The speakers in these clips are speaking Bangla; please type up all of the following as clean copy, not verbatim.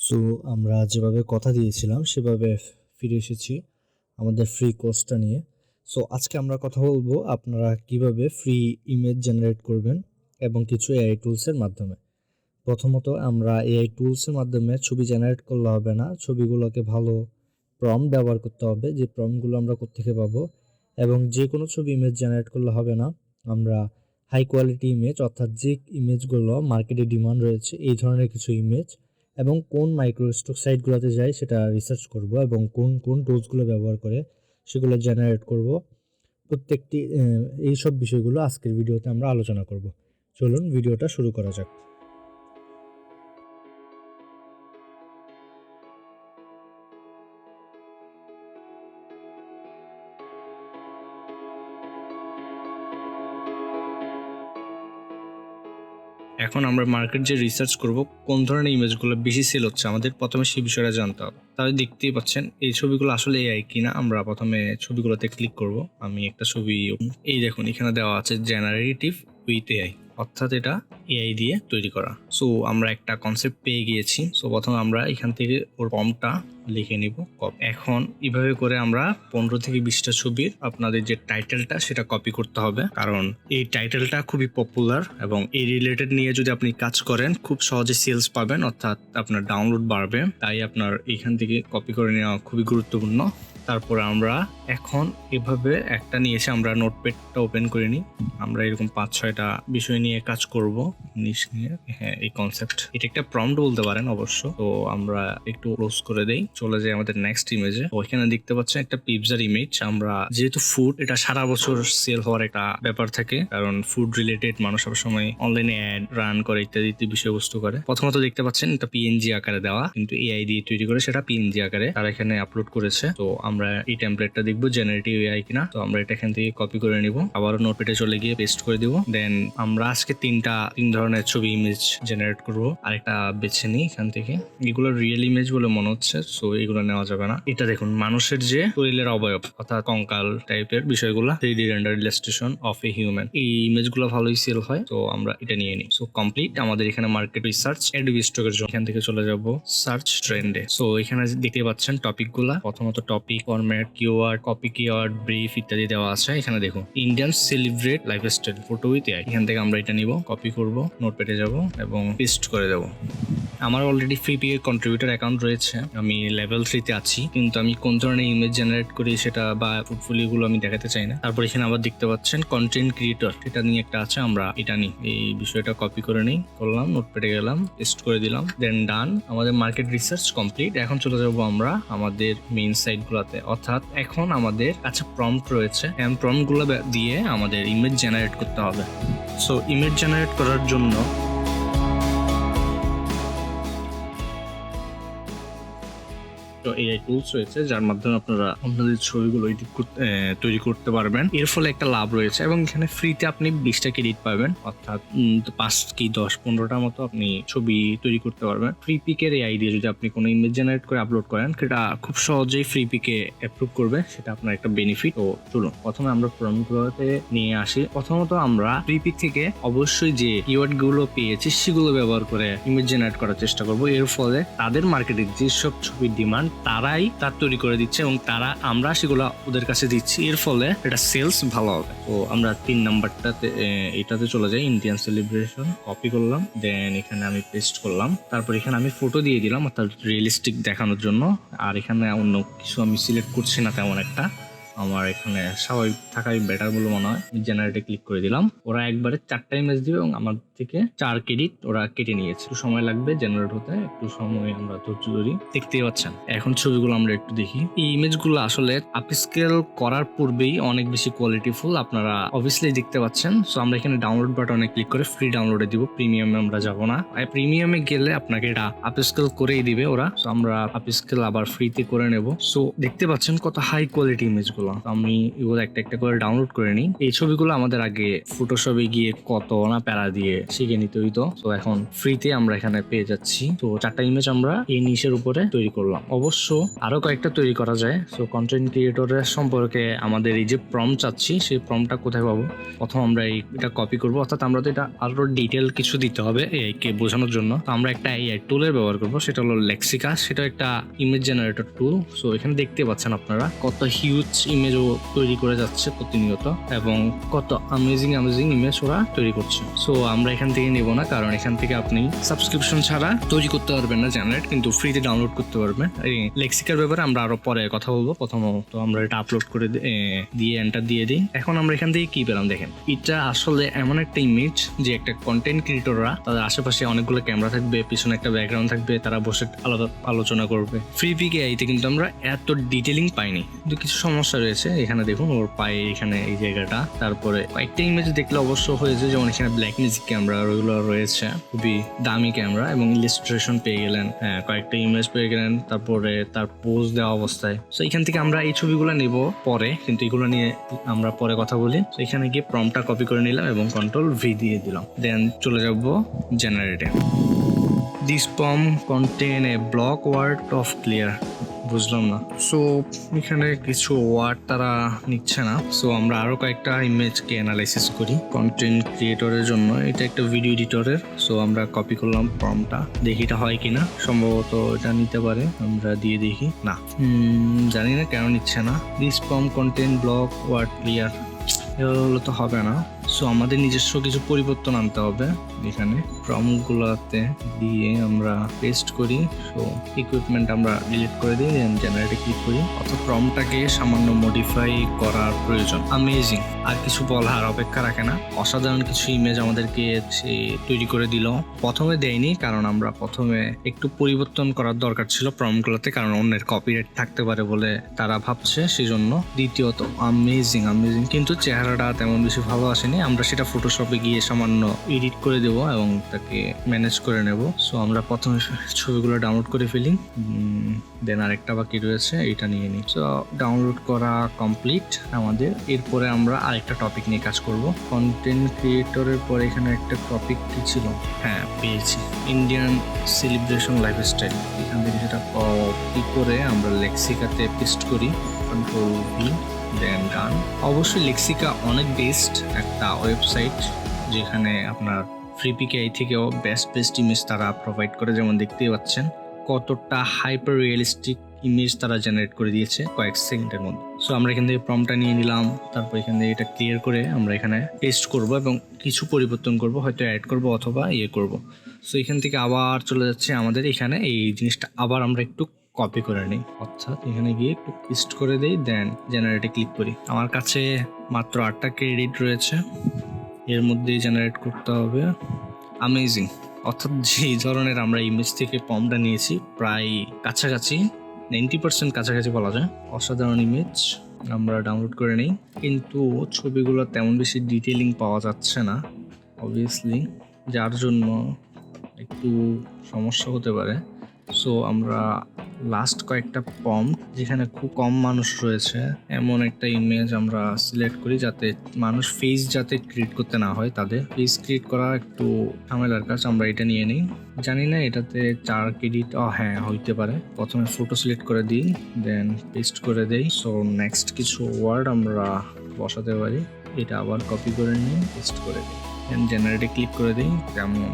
সো আমরা যেভাবে কথা দিয়েছিলাম সেভাবে ফিরে এসেছি আমাদের ফ্রি কোর্সটা নিয়ে। সো আজকে আমরা কথা বলবো আপনারা কিভাবে ফ্রি ইমেজ জেনারেট করবেন এবং কিছু এআই টুলসের মাধ্যমে। প্রথমত আমরা এআই টুলসের মাধ্যমে ছবি জেনারেট করলে হবে না, ছবিগুলোকে ভালো প্রম্পট ব্যবহার করতে হবে, যে প্রম্পটগুলো আমরা কোত্থেকে পাবো। এবং যে কোনো ছবি ইমেজ জেনারেট করলে হবে না, আমরা হাই কোয়ালিটি ইমেজ অর্থাৎ যে ইমেজগুলো মার্কেটে ডিমান্ড রয়েছে এই ধরনের কিছু ইমেজ এবং কোন মাইক্রোস্টক সাইটগুলোতে যায় সেটা রিসার্চ করব এবং কোন কোন টুলসগুলো ব্যবহার করে সেগুলো জেনারেট করব। প্রত্যেকটি এইসব বিষয়গুলো আজকের ভিডিওতে আমরা আলোচনা করব। চলুন ভিডিওটা শুরু করা যাক। এখন আমরা মার্কেট যে রিসার্চ করব কোন ধরনের ইমেজগুলো বেশি সেল হচ্ছে আমাদের প্রথমে সেই বিষয়টা জানতে হবে। তাহলে দেখতেই পাচ্ছেন এই ছবিগুলো আসলে এআই কিনা। আমরা প্রথমে ছবিগুলোতে ক্লিক করব। আমি একটা ছবি, এই দেখুন এখানে দেওয়া আছে জেনারেটিভ উইথ এআই, অর্থাৎ এটা এআই দিয়ে তৈরি করা। সো আমরা একটা কনসেপ্ট পেয়ে গিয়েছি। সো প্রথমে আমরা এখান থেকে ওর প্রম্পটটা লিখে নিব। এখন এইভাবে করে আমরা 15 থেকে 20টা ছবির আপনাদের যে টাইটেলটা সেটা কপি করতে হবে, কারণ এই টাইটেলটা খুবই পপুলার এবং এই রিলেটেড নিয়ে যদি আপনি কাজ করেন খুব সহজে সেলস পাবেন, অর্থাৎ আপনার ডাউনলোড বাড়বে। তাই আপনার এখান থেকে কপি করে নেওয়া খুবই গুরুত্বপূর্ণ। তারপরে আমরা এখন এভাবে একটা নিয়েছি, আমরা নোটপ্যাডটা ওপেন করে নিই। আমরা এরকম 5-6টা বিষয় নিয়ে কাজ করব নিয়ে। হ্যাঁ, এই কনসেপ্ট এটা একটা প্রম্পট বলতে পারেন অবশ্য। তো আমরা একটু ক্লোজ করে দেই, চলে যাই আমাদের নেক্সট ইমেজে। ওইখানে দেখতে পাচ্ছেন একটা পিৎজার ইমেজ। আমরা যেহেতু ফুড, এটা সারা বছর সেল হওয়ার একটা ব্যাপার থাকে, কারণ ফুড রিলেটেড মানুষ সব সময় অনলাইনে অ্যাড রান করে ইত্যাদি বিষয়বস্তু করে। প্রথমত দেখতে পাচ্ছেন এটা পিএনজি আকারে দেওয়া, কিন্তু এআই দিয়ে তৈরি করে সেটা পিএনজি আকারে তারা এখানে আপলোড করেছে। তো আমরা এই টেমপ্লেটটা দেখবো জেনারেটিভ এআই কিনা। তো আমরা এটা এখান থেকে কপি করে নিব, আবারও নোটপ্যাডে চলে গিয়ে পেস্ট করে দিব। দেন আমরা আজকে তিন ধরনের ছবি ইমেজ জেনারেট করবো। আরেকটা বেছে নিই এখান থেকে, এগুলো রিয়েল ইমেজ বলে মনে হচ্ছে, সো এগুলো নেওয়া যাবে না। এটা দেখুন মানুষের যে শরীরের অবয়ব অর্থাৎ কঙ্কাল টাইপের বিষয়গুলো, 3D render illustration of a human, এই ইমেজগুলো ভালোই সেল হয়। তো আমরা এটা নিয়ে নিই। সো কমপ্লিট আমাদের এখানে মার্কেট রিসার্চ অ্যাডোবি স্টকের জন্য। এখান থেকে চলে যাব সার্চ ট্রেন্ডে। সো এখানে দেখতে পাচ্ছেন টপিকগুলো। প্রথমত topic, format, keyword, copy keyword, brief ইত্যাদি দেওয়া আছে। এখানে দেখুন Indian celebrate lifestyle photo with AI. এখান থেকে আমরা এটা নিব, কপি করব, নোটপ্যাডে যাব এবং পেস্ট করে দেব। আমার already free PA contributor account রয়েছে, আমি লেভেল 3-তে আছি, কিন্তু আমি কোন ধরনের ইমেজ জেনারেট করি সেটা বা পোর্টফোলিওগুলো আমি দেখাতে চাই না। তারপর এখানে আবার দেখতে পাচ্ছেন কন্টেন্ট ক্রিয়েটর, এটা নিয়ে একটা আছে, আমরা এটা নিই। এই বিষয়টা কপি করে নিই, করলাম, নোটপ্যাডে গেলাম, পেস্ট করে দিলাম, দেন ডান। আমাদের মার্কেট রিসার্চ কমপ্লিট। এখন চলে যাব আমরা আমাদের মেইন সাইটগুলোতে, অর্থাৎ এখন আমাদের কাছে প্রম্পট রয়েছে, প্রম্পটগুলো দিয়ে আমাদের ইমেজ জেনারেট করতে হবে। সো ইমেজ জেনারেট করার জন্য এআই টুলস রয়েছে, যার মাধ্যমে আপনারা আপনাদের ছবিগুলো তৈরি করতে পারবেন। এর ফলে একটা লাভ রয়েছে, এবং এখানে ফ্রিতে আপনি 20টা ক্রেডিট পাবেন, অর্থাৎ 5 কি 10-15টা মতো আপনি ছবি তৈরি করতে পারবেন। ফ্রি পিকের এআই দিয়ে যদি আপনি কোনো ইমেজ জেনারেট করে আপলোড করেন, সেটা খুব সহজেই ফ্রি পিকে অ্যাপ্রুভ করবে, সেটা আপনার একটা বেনিফিট। তো চলুন প্রথমে আমরা প্রম্পটগুলোতে নিয়ে আসি। প্রথমত আমরা ফ্রি পিক থেকে অবশ্যই যে কিওয়ার্ডগুলো পেয়েছি সেগুলো ব্যবহার করে ইমেজ জেনারেট করার চেষ্টা করব। এর ফলে তাদের মার্কেটে যেসব ছবির ডিমান্ড তারাই তার তৈরি করে দিচ্ছে এবং আমরা সেগুলো ওদের কাছে দিচ্ছি, এর ফলে এটা সেলস ভালো হবে। তো আমরা 3 নাম্বারটাতে এটাতে চলে যাই, ইন্ডিয়ান সেলিব্রেশন, কপি করলাম, দেন এখানে আমি পেস্ট করলাম। তারপর এখানে আমি ফটো দিয়ে দিলাম, অর্থাৎ রিয়েলিস্টিক দেখানোর জন্য। আর এখানে অন্য কিছু আমি সিলেক্ট করছি না তেমন একটা, আমার এখানে স্বাভাবিক থাকাই বেটার বলে মনে হয়। জেনারেটে ক্লিক করে দিলাম, ওরা একবারে 4টা ইমেজ দিবে এবং আমার থেকে 4 ক্রেডিট ওরা কেটে নিয়েছে। একটু সময় লাগবে জেনারেট হতে, একটু সময় আমরা ধৈর্য ধরি। দেখতেই পাচ্ছেন এখন ছবিগুলো আমরা একটু দেখি। এই ইমেজগুলো আসলে আপস্কেল করার পূর্বেই অনেক বেশি কোয়ালিটিফুল, আপনারা অবভিয়াসলি দেখতে পাচ্ছেন। সো আমরা এখানে ডাউনলোড বাটনে ক্লিক করে ফ্রি ডাউনলোডে দিব, প্রিমিয়ামে আমরা যাব না। প্রিমিয়ামে গেলে আপনাকে এটা আপস্কেল করেই দিবে ওরা। সো আমরা আপস্কেল আবার ফ্রিতে করে নেব। সো দেখতে পাচ্ছেন কত হাই কোয়ালিটি ইমেজগুলো। করলাম। আমি এগুলো একটা একটা করে ডাউনলোড করে নিই। এই ছবিগুলো আমাদের আগে ফটোশপে গিয়ে কত না প্যারা দিয়ে শিখে নিতে হইতো। তো এখন ফ্রিতে আমরা এখানে পেয়ে যাচ্ছি। তো 4টা ইমেজ আমরা এই নিশের উপরে তৈরি করলাম। অবশ্য আরো কয়েকটা তৈরি করা যায়। তো কন্টেন্ট ক্রিয়েটরের সম্পর্কে আমাদের এই যে প্রম্পট চাচ্ছি, সেই প্রম্পটটা কোথায় পাবো? প্রথম আমরা এটা কপি করবো, অর্থাৎ আমরা তো এটা আরো ডিটেল কিছু দিতে হবে এআইকে বোঝানোর জন্য। তো আমরা একটা এআই টুলের ব্যবহার করবো, সেটা হলো লেক্সিকা। সেটা একটা ইমেজ জেনারেটর টুল। সো এখানে দেখতে পাচ্ছেন আপনারা কত হিউজ ইমেজও তৈরি করে যাচ্ছে প্রতিনিয়ত, এবং কত অ্যামেজিং ইমেজ ওরা তৈরি করছে। সো আমরা এখান থেকে নেব না, কারণ এখান থেকে আপনি সাবস্ক্রিপশন ছাড়া তৈরি করতে পারবেন না জেনারেট, কিন্তু ফ্রিতে ডাউনলোড করতে পারবেন। এই লেক্সিকার ব্যাপারে আমরা আরো পরে কথা বলবো। প্রথমত আমরা এটা আপলোড করে দিয়ে এন্টার দিয়ে দিই। এখন আমরা এখান থেকে কি পেলাম দেখেন। এটা আসলে এমন একটা ইমেজ যে একটা কন্টেন্ট ক্রিয়েটররা তাদের আশেপাশে অনেকগুলো ক্যামেরা থাকবে, পিছনে একটা ব্যাকগ্রাউন্ড থাকবে, তারা বসে আলাদা আলোচনা করবে। ফ্রি পিকে আইতে কিন্তু আমরা এত ডিটেলিং পাইনি, কিন্তু কিছু সমস্যা রয়েছে। এখানে দেখুন ওর পায়ে এখানে এই জায়গাটা, তারপরে কয়েকটা ইমেজ দেখলে অবশ্য হয়েছে, যেমন এখানে ব্ল্যাক মিউজিক ক্যামেরা ওইগুলো রয়েছে, খুবই দামি ক্যামেরা, এবং ইলাস্ট্রেশন পেয়ে গেলেন, হ্যাঁ কয়েকটা ইমেজ পেয়ে গেলেন, তারপরে তার পোজ দেওয়া অবস্থায়। তো এখান থেকে আমরা এই ছবিগুলো নেব পরে, কিন্তু এগুলো নিয়ে আমরা পরে কথা বলি। তো এখানে গিয়ে প্রম্পটটা কপি করে নিলাম এবং কন্ট্রোল ভি দিয়ে দিলাম, দেন চলে যাব জেনারেটে। This prompt contain a block word of clear. বুঝলাম না। সো এখানে কিছু ওয়ার্ড তারা নিচ্ছে না। সো আমরা আরো কয়েকটা ইমেজকে অ্যানালাইসিস করি কন্টেন্ট ক্রিয়েটরের জন্য। এটা একটা ভিডিও এডিটরের। সো আমরা কপি করলাম প্রম্পটটা, দেখি এটা হয় কিনা। সম্ভবত এটা নিতে পারে, আমরা দিয়ে দেখি। না, জানি না কেন নিচ্ছে না। This prompt content block word clear, এগুলো তো হবে না। সো আমাদের নিজস্ব কিছু পরিবর্তন আনতে হবে। এখানে প্রম্পটগুলোতে দিয়ে আমরা পেস্ট করি। সো ইকুইপমেন্ট আমরা ডিলিট করে দিই, দেন জেনারেটে ক্লিক করি। অর্থাৎ প্রম্পটটাকে সামান্য মডিফাই করার প্রয়োজন। অ্যামেজিং, আর কিছু বলার অপেক্ষা রাখে না। অসাধারণ কিছু ইমেজ আমাদেরকে সে তৈরি করে দিল। প্রথমে দেয়নি, কারণ আমরা প্রথমে একটু পরিবর্তন করার দরকার ছিল প্রম্পটগুলোতে, কারণ অন্যের কপিরাইট থাকতে পারে বলে তারা ভাবছে, সেজন্য। দ্বিতীয়ত অ্যামেজিং, কিন্তু চেহারাটা তেমন বেশি ভালো আসেনি। আমরা সেটা ফটোশপে গিয়ে সামান্য এডিট করে দেবো এবং তাকে ম্যানেজ করে নেব। সো আমরা প্রথমে ছবিগুলো ডাউনলোড করে ফেলি, দেন আরেকটা বাকি রয়েছে, এটা নিয়ে নিই। সো ডাউনলোড করা কমপ্লিট আমাদের। এরপরে আমরা আরেকটা টপিক নিয়ে কাজ করব। কন্টেন্ট ক্রিয়েটরের পরে এখানে একটা টপিক কি ছিল, হ্যাঁ পেয়েছি, ইন্ডিয়ান সেলিব্রেশন লাইফস্টাইল। এখান থেকে সেটা কপি করে আমরা লেক্সিকাতে পেস্ট করি, কন্ট্রোল ভি, দেন ডান। অবশ্যই লেক্সিকা অনেক বেস্ট একটা ওয়েবসাইট, যেখানে আপনার ফ্রি পিকেআই থেকেও বেস্ট ইমেজ তারা প্রোভাইড করে। যেমন দেখতেই পাচ্ছেন কতটা হাইপার রিয়েলিস্টিক ইমেজ তারা জেনারেট করে দিয়েছে কয়েক সেকেন্ডের মধ্যে। সো আমরা এখান থেকে প্রম্পটটা নিয়ে নিলাম, তারপর এখান থেকে এটা ক্লিয়ার করে আমরা এখানে পেস্ট করব এবং কিছু পরিবর্তন করব, হয়তো অ্যাড করব অথবা করব। সো এখান থেকে আবার চলে যাচ্ছে আমাদের এখানে এই জিনিসটা আবার আমরা একটু কপি করে নিই, অর্থাৎ এখানে গিয়ে একটু পেস্ট করে দিই, দেন জেনারেটে ক্লিক করি। আমার কাছে মাত্র 8টা ক্রেডিট রয়েছে, এর মধ্যেই জেনারেট করতে হবে। অ্যামেজিং, অর্থাৎ যে ধরনের আমরা ইমেজ থেকে প্রম্পটটা নিয়েছি প্রায় কাছাকাছি 90% কাছাকাছি বলা যায়। অসাধারণ ইমেজ আমরা ডাউনলোড করে নিই, কিন্তু ছবিগুলো তেমন বেশি ডিটেলিং পাওয়া যাচ্ছে না অবভিয়াসলি, যার জন্য একটু সমস্যা হতে পারে। সো আমরা লাস্ট কয়েকটা প্রম্পট, যেখানে খুব কম মানুষ রয়েছে এমন একটা ইমেজ আমরা সিলেক্ট করি, যাতে মানুষ ফেস যাতে ক্রিয়েট করতে না হয়, তাদের ফেস ক্রিয়েট করা একটু ঝামেলার কাজ। আমরা এটা নিয়ে নিই, জানি না এটাতে 4 ক্রেডিট, হ্যাঁ হইতে পারে। প্রথমে ফটো সিলেক্ট করে দিই, দেন পেস্ট করে দেই। সো নেক্সট কিছু ওয়ার্ড আমরা বসাতে পারি, এটা আবার কপি করে নিই, পেস্ট করে দিই, দেন জেনারেটে ক্লিক করে দিই। যেমন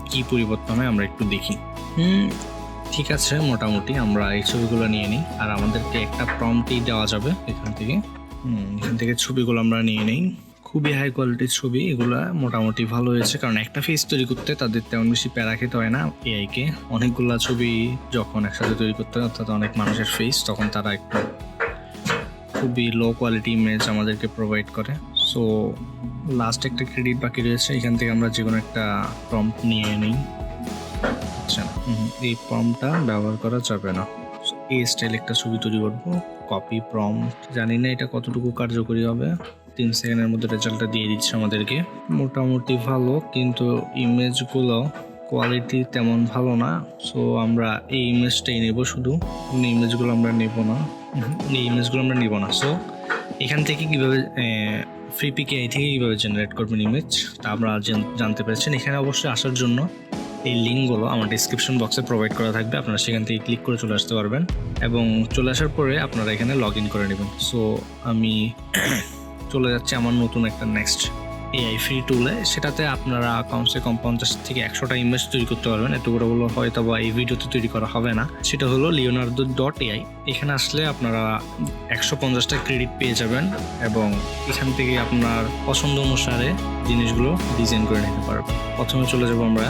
কি পরিবর্তন হয় আমরা একটু দেখি। ঠিক আছে, মোটামুটি আমরা এই ছবিগুলো নিয়ে নিই, আর আমাদেরকে একটা প্রম্পটই দেওয়া যাবে এখান থেকে ছবিগুলো আমরা নিয়ে নিই। খুবই হাই কোয়ালিটির ছবি, এগুলো মোটামুটি ভালো হয়েছে, কারণ একটা ফেস তৈরি করতে তাদের তেমন বেশি প্যারা খেতে হয় না এআইকে। অনেকগুলা ছবি যখন একসাথে তৈরি করতে হয়, অর্থাৎ অনেক মানুষের ফেস, তখন তারা একটু খুবই লো কোয়ালিটি ইমেজ আমাদেরকে প্রোভাইড করে। সো লাস্ট একটা ক্রেডিট বাকি রয়েছে, এখান থেকে আমরা যে কোনো একটা প্রম্পট নিয়ে নিই। আচ্ছা, এই প্রম্পটটা ব্যবহার করা যাবে না। এই স্টাইল একটা ছবি তৈরি করবো, কপি প্রম্পট। জানি না এটা কতটুকু কার্যকরী হবে, 3 সেকেন্ডের মধ্যে রেজাল্টটা দিয়ে দিচ্ছে আমাদেরকে। মোটামুটি ভালো, কিন্তু ইমেজগুলো কোয়ালিটি তেমন ভালো না। সো আমরা এই ইমেজটাই নেব, শুধু ইমেজগুলো আমরা নেব না। সো এখান থেকে কীভাবে ফ্রি পিকেআই থেকে কীভাবে জেনারেট করবেন ইমেজ তা আপনারা জানতে পেরেছেন। এখানে অবশ্যই আসার জন্য এই লিঙ্কগুলো আমার ডিসক্রিপশন বক্সে প্রোভাইড করা থাকবে, আপনারা সেখান থেকে ক্লিক করে চলে আসতে পারবেন এবং চলে আসার পরে আপনারা এখানে লগ ইন করে নেবেন। সো আমি চলে যাচ্ছি আমার নতুন একটা নেক্সট এআই ফ্রি টুলে, সেটাতে আপনারা কমসে কম 50 থেকে 100টা ইমেজ তৈরি করতে পারবেন। এতগুলো হয়তো বা এই ভিডিওতে তৈরি করা হবে না। সেটা হলো leonardo.ai। এখানে আসলে আপনারা 150টা ক্রেডিট পেয়ে যাবেন এবং এখান থেকে আপনার পছন্দ অনুসারে জিনিসগুলো ডিজাইন করে নিতে পারবেন। প্রথমে চলে যাবো আমরা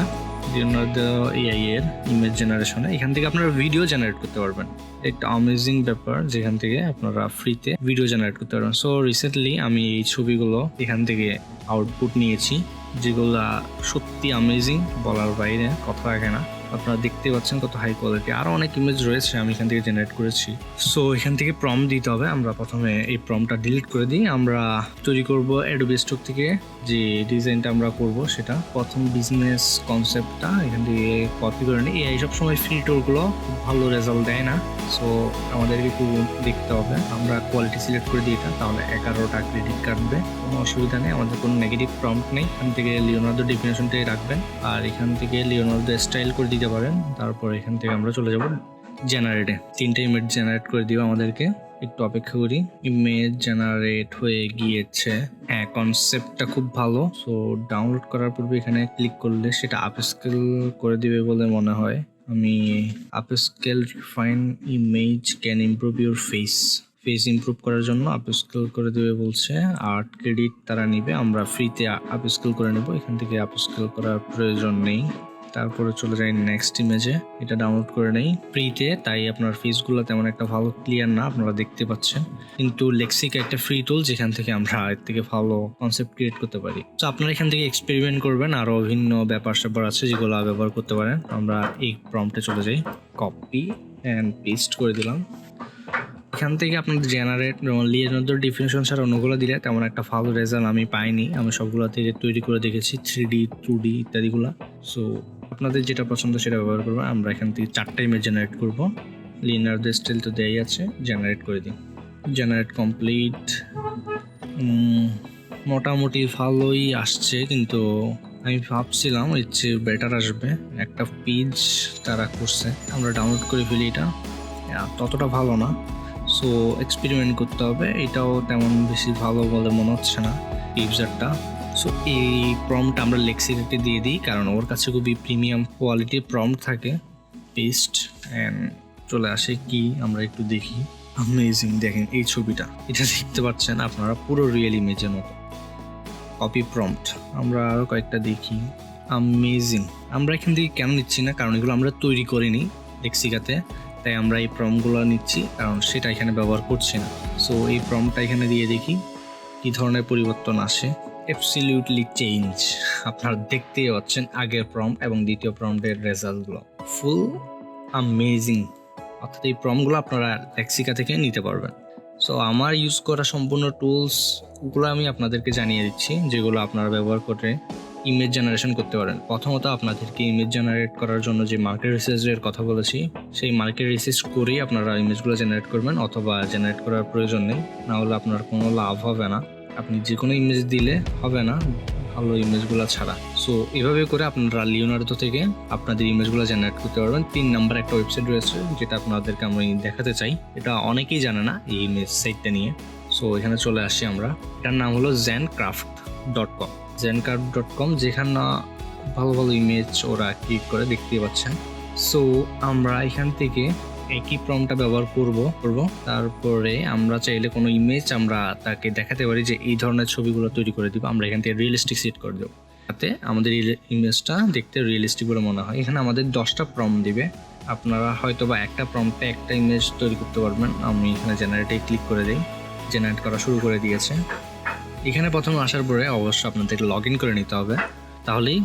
leonardo.ai এর ইমেজ জেনারেশনে। এখান থেকে আপনারা ভিডিও জেনারেট করতে পারবেন, একটা অ্যামেজিং ব্যাপার যেখান থেকে আপনারা ফ্রিতে ভিডিও জেনারেট করতে পারবেন। সো রিসেন্টলি আমি এই ছবিগুলো এখান থেকে আউটপুট নিয়েছি, যেগুলা সত্যি অ্যামেজিং, বলার বাইরে, কথা রাখে না। আপনারা দেখতে পাচ্ছেন কত হাই কোয়ালিটি। আরও অনেক ইমেজ রয়েছে আমি এখান থেকে জেনারেট করেছি। সো এখান থেকে প্রম্পট দিতে হবে। আমরা প্রথমে এই প্রম্পটটা ডিলিট করে দিই। আমরা তৈরি করব অ্যাডোবি স্টক থেকে যে ডিজাইনটা আমরা করব সেটা। প্রথম বিজনেস কনসেপ্টটা এখান থেকে কপি করে নিই। এই সবসময় ফ্রি টুলগুলো খুব ভালো রেজাল্ট দেয় না, সো আমাদেরকে একটু দেখতে হবে। আমরা কোয়ালিটি সিলেক্ট করে দিই এটা, তাহলে 11টা ক্রেডিট কাটবে, কোনো অসুবিধা নেই। আমাদের কোনো নেগেটিভ প্রম্পট নেই। এখান থেকে লিওনার্দো ডেফিনেশনটাই রাখবেন আর এখান থেকে লিওনার্দো স্টাইল করে দিতে পারেন। তারপর এখান থেকে আমরা চলে যাব জেনারেটে। 3টে ইমেজ জেনারেট করে দিব আমাদেরকে। একটু অপেক্ষা করি। ইমেজ জেনারেট হয়ে গিয়েছে। হ্যাঁ, কনসেপ্টটা খুব ভালো। সো ডাউনলোড করার পূর্বে এখানে ক্লিক করলে সেটা আপস্কেল করে দিবে বলে মনে হয়। আমি upscale refine image can improve your face improve করার জন্য আপস্কেল করে দেবে বলছে। 8 ক্রেডিট তারা নিবে, আমরা ফ্রিতে আপস্কেল করে নেব। এখান থেকে আপস্কেল করার প্রয়োজন নেই। তারপরে চলে যাই নেক্সট ইমেজে, এটা ডাউনলোড করে নেই ফ্রিতে। তাই আপনার ফেসগুলো তেমন একটা ভালো ক্লিয়ার না, আপনারা দেখতে পাচ্ছেন। কিন্তু লেক্সিকা একটা ফ্রি টুল যেখান থেকে আমরা এর থেকে ভালো কনসেপ্ট ক্রিয়েট করতে পারি। তো আপনারা এখান থেকে এক্সপেরিমেন্ট করবেন, আরও ভিন্ন ব্যাপার স্যাপার আছে যেগুলো ব্যবহার করতে পারেন। আমরা এই প্রম্পটে চলে যাই, কপি অ্যান্ড পেস্ট করে দিলাম। এখান থেকে আপনাদের জেনারেট লিওনার্দোর ডেফিনেশন ছাড়া অন্যগুলো দিলে তেমন একটা ভালো রেজাল্ট আমি পাইনি। আমি সবগুলো থেকে তৈরি করে দেখেছি, 3D 2D ইত্যাদিগুলো। সো আপনাদের যেটা পছন্দ সেটা ব্যবহার করবো। আমরা এখান থেকে 4টা ইমেজ জেনারেট করবো। লিওনার্দো স্টাইল তো দেয়াই আছে, জেনারেট করে দিই। Generate complete. মোটামুটি ভালোই আসছে, কিন্তু আমি ভাবছিলাম এর চেয়ে বেটার আসবে। একটা পেজ তারা করছে, আমরা ডাউনলোড করে ফেলি। এটা ততটা ভালো না, সো এক্সপেরিমেন্ট করতে হবে। এটাও তেমন বেশি ভালো বলে মনে হচ্ছে না পিকচারটা। সো এই প্রম্পট আমরা লেক্সিকাকে দিয়ে দিই, কারণ ওর কাছে খুবই প্রিমিয়াম কোয়ালিটির প্রম্পট থাকে। পেস্ট অ্যান্ড চলে আসে কি, আমরা একটু দেখি। অ্যামেজিং, দেখেন এই ছবিটা, এটা দেখতে পাচ্ছেন আপনারা, পুরো রিয়েল ইমেজের মতো। কপি প্রম্পট আমরা আরও কয়েকটা দেখি। অ্যামেজিং। আমরা এখান থেকে কেন নিচ্ছি না, কারণ এগুলো আমরা তৈরি করিনি লেক্সিকাতে, তাই আমরা এই প্রম্পটগুলো নিচ্ছি, কারণ সেটা এখানে ব্যবহার করছি না। সো এই প্রম্পটটা এখানে দিয়ে দেখি কী ধরনের পরিবর্তন আসে। Absolutely change. আপনারা দেখতেই পাচ্ছেন আগের প্রম্পট এবং দ্বিতীয় প্রম্পটের রেজাল্টগুলো ফুল অ্যামেজিং। অর্থাৎ এই প্রম্পটগুলো আপনারা লেক্সিকা থেকে নিতে পারবেন। সো আমার ইউজ করা সম্পূর্ণ টুলসগুলো আমি আপনাদেরকে জানিয়ে দিচ্ছি, যেগুলো আপনারা ব্যবহার করে ইমেজ জেনারেশন করতে পারেন। প্রথমত আপনাদেরকে ইমেজ জেনারেট করার জন্য যে মার্কেট রিসার্চের কথা বলেছি, সেই মার্কেট রিসার্চ করেই আপনারা ইমেজগুলো জেনারেট করবেন, অথবা জেনারেট করার প্রয়োজন নেই, না হলে আপনার কোনো লাভ হবে না। আপনি যে কোনো ইমেজ দিলে হবে না ভালো ইমেজগুলো ছাড়া। সো এভাবে করে আপনারা লিওনার্দো থেকে আপনাদের ইমেজগুলো জেনারেট করতে পারবেন। 3 নাম্বার একটা ওয়েবসাইট রয়েছে যেটা আপনাদেরকে আমি দেখাতে চাই, এটা অনেকেই জানে না এই ইমেজ সাইটটা নিয়ে। সো এখানে চলে আসি আমরা, এটার নাম হলো zencraft.com। zencraft.com, যেখানে ভালো ভালো ইমেজ ওরা ক্লিক করে দেখতে পাচ্ছেন। সো আমরা এখান থেকে একই প্রম্পটটা ব্যবহার করব। তারপরে আমরা চাইলে কোনো ইমেজ আমরা তাকে দেখাতে পারি যে এই ধরনের ছবিগুলো তৈরি করে দিব। আমরা এখান থেকে রিয়েলিস্টিক সেট করে দেবো, যাতে আমাদের ইমেজটা দেখতে রিয়েলিস্টিক বলে মনে হয়। এখানে আমাদের 10টা প্রম্পট দিবে, আপনারা হয়তো বা একটা প্রম্পটে একটা ইমেজ তৈরি করতে পারবেন। আমি এখানে জেনারেটে ক্লিক করে দিই, জেনারেট করা শুরু করে দিয়েছে। এখানে প্রথমে আসার পরে অবশ্যই আপনাদের লগ ইন করে নিতে হবে, তাহলেই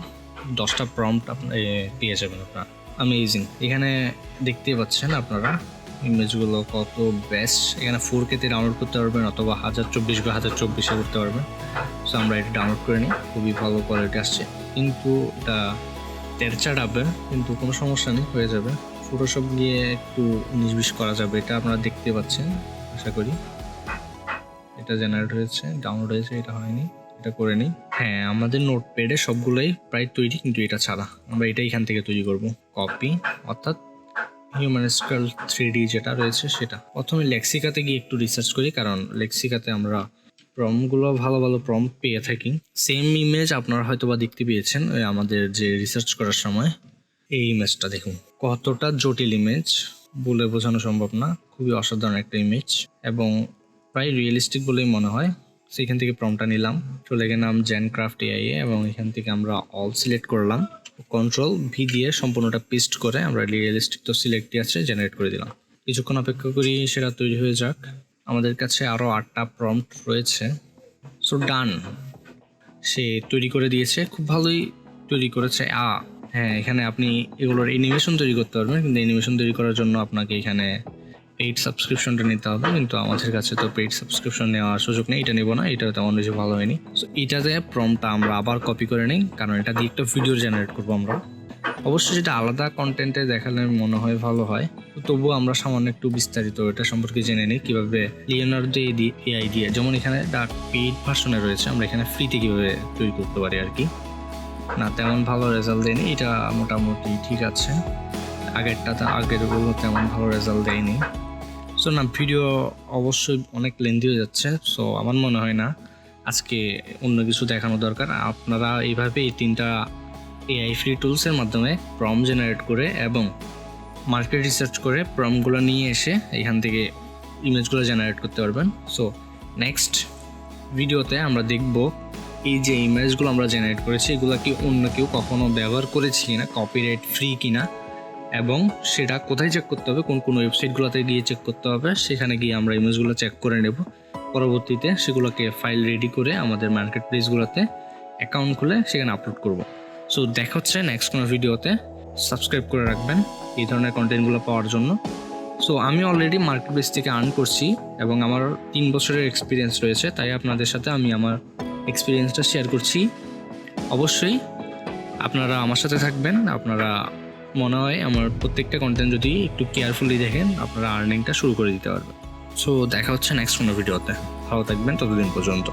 10টা প্রম্পট পেয়ে যাবেন আপনারা। অ্যামেজিং। এখানে দেখতে পাচ্ছেন আপনারা ইমেজগুলো কত বেস্ট। এখানে 4K তে ডাউনলোড করতে পারবেন, অথবা 1024x1024 করতে পারবেন। সো আমরা এটা ডাউনলোড করে নিই, খুবই ভালো কোয়ালিটি আসছে। কিন্তু এটা তেরচা ডাবের, কিন্তু কোনো সমস্যা নেই, হয়ে যাবে। ফটোশপ দিয়ে একটু 19-20 করা যাবে, এটা আপনারা দেখতে পাচ্ছেন আশা করি। এটা জেনারেট হয়েছে, ডাউনলোড হয়েছে, এটা হয়নি, এটা করে নিই। হ্যাঁ, আমাদের নোটপ্যাডে সবগুলোই প্রায় তৈরি, কিন্তু এটা ছাড়া আমরা এটা এখান থেকে তৈরি করব। কপি, অর্থাৎ হিউম্যান স্কেল 3D যেটা রয়েছে সেটা। প্রথমে লেক্সিকাতে গিয়ে একটু রিসার্চ করি, কারণ লেক্সিকাতে আমরা প্রম্পটগুলো ভালো ভালো প্রম্পট পেয়ে থাকি। সেম ইমেজ আপনারা হয়তো বা দেখতে পেয়েছেন ওই আমাদের যে রিসার্চ করার সময়। এই ইমেজটা দেখুন, কতটা জটিল ইমেজ বলে বোঝানো সম্ভব না, খুবই অসাধারণ একটা ইমেজ এবং প্রায় রিয়েলিস্টিক বলেই মনে হয়। সেখান থেকে প্রম্পটটা নিলাম, চলে গেলাম জেনক্রাফট এআই এ এবং এখান থেকে আমরা অল সিলেক্ট করলাম, কন্ট্রোল ভি দিয়ে সম্পূর্ণটা পেস্ট করে আমরা রিয়েলিস্টিক তো সিলেক্টই আছে জেনারেট করে দিলাম। কিছুক্ষণ অপেক্ষা করি সেটা তৈরি হয়ে যাক। আমাদের কাছে আরও 8টা প্রম্পট রয়েছে। সো ডান, সে তৈরি করে দিয়েছে, খুব ভালোই তৈরি করেছে। হ্যাঁ, এখানে আপনি এগুলোর অ্যানিমেশন তৈরি করতে পারবেন, কিন্তু অ্যানিমেশন তৈরি করার জন্য আপনাকে এখানে পেইড সাবস্ক্রিপশনটা নিতে হবে, কিন্তু আমাদের কাছে তো পেইড সাবস্ক্রিপশন নেওয়ার সুযোগ নেই, এটা নেবো না, এটা তেমন বেশি ভালো হয়নি। সো এটাতে প্রম্পটটা আমরা আবার কপি করে নিই, কারণ এটা দিয়ে একটা ভিডিও জেনারেট করবো আমরা। অবশ্যই যেটা আলাদা কন্টেন্টে দেখালে মনে হয় ভালো হয়, তবুও আমরা সামান্য একটু বিস্তারিত এটা সম্পর্কে জেনে নিই কীভাবে লিওনার্দো এআই দিয়ে, যেমন এখানে ডাক পেইড ভার্সনে রয়েছে, আমরা এখানে ফ্রিতে কীভাবে তৈরি করতে পারি আর কি। না, তেমন ভালো রেজাল্ট দেয়নি, এটা মোটামুটি ঠিক আছে। আগেরগুলো তেমন ভালো রেজাল্ট দেয়নি। সো না, ভিডিও অবশ্যই অনেক লেন্দি হয়ে যাচ্ছে। সো আমার মনে হয় না আজকে অন্য কিছু দেখানো দরকার। আপনারা এইভাবে এই 3টা এআই ফ্রি টুলসের মাধ্যমে প্রম্পট জেনারেট করে এবং মার্কেট রিসার্চ করে প্রম্পটগুলো নিয়ে এসে এখান থেকে ইমেজগুলো জেনারেট করতে পারবেন। সো নেক্সট ভিডিওতে আমরা দেখব এই যে ইমেজগুলো আমরা জেনারেট করেছি এগুলো কি অন্য কেউ কখনো ব্যবহার করেছি কিনা, কপিরাইট ফ্রি কিনা, এবং সেটা কোথায় চেক করতে হবে, কোন কোন ওয়েবসাইটগুলোতে গিয়ে চেক করতে হবে, সেখানে গিয়ে আমরা ইমেজগুলো চেক করে নেব। পরবর্তীতে সেগুলোকে ফাইল রেডি করে আমাদের মার্কেট প্লেসগুলোতে অ্যাকাউন্ট খুলে সেখানে আপলোড করব। সো দেখা হচ্ছে নেক্সট কোনো ভিডিওতে। সাবস্ক্রাইব করে রাখবেন এই ধরনের কন্টেন্টগুলো পাওয়ার জন্য। সো আমি অলরেডি মার্কেট প্লেস থেকে আর্ন করছি এবং আমার 3 বছরের এক্সপিরিয়েন্স রয়েছে, তাই আপনাদের সাথে আমি আমার এক্সপিরিয়েন্সটা শেয়ার করছি। অবশ্যই আপনারা আমার সাথে থাকবেন। আপনারা মনে হয় আমার প্রত্যেকটা কন্টেন্ট যদি একটু কেয়ারফুলি দেখেন, আপনারা আর্নিংটা শুরু করে দিতে পারবেন। সো দেখা হচ্ছে নেক্সট কোনো ভিডিওতে। ভালো থাকবেন ততদিন পর্যন্ত।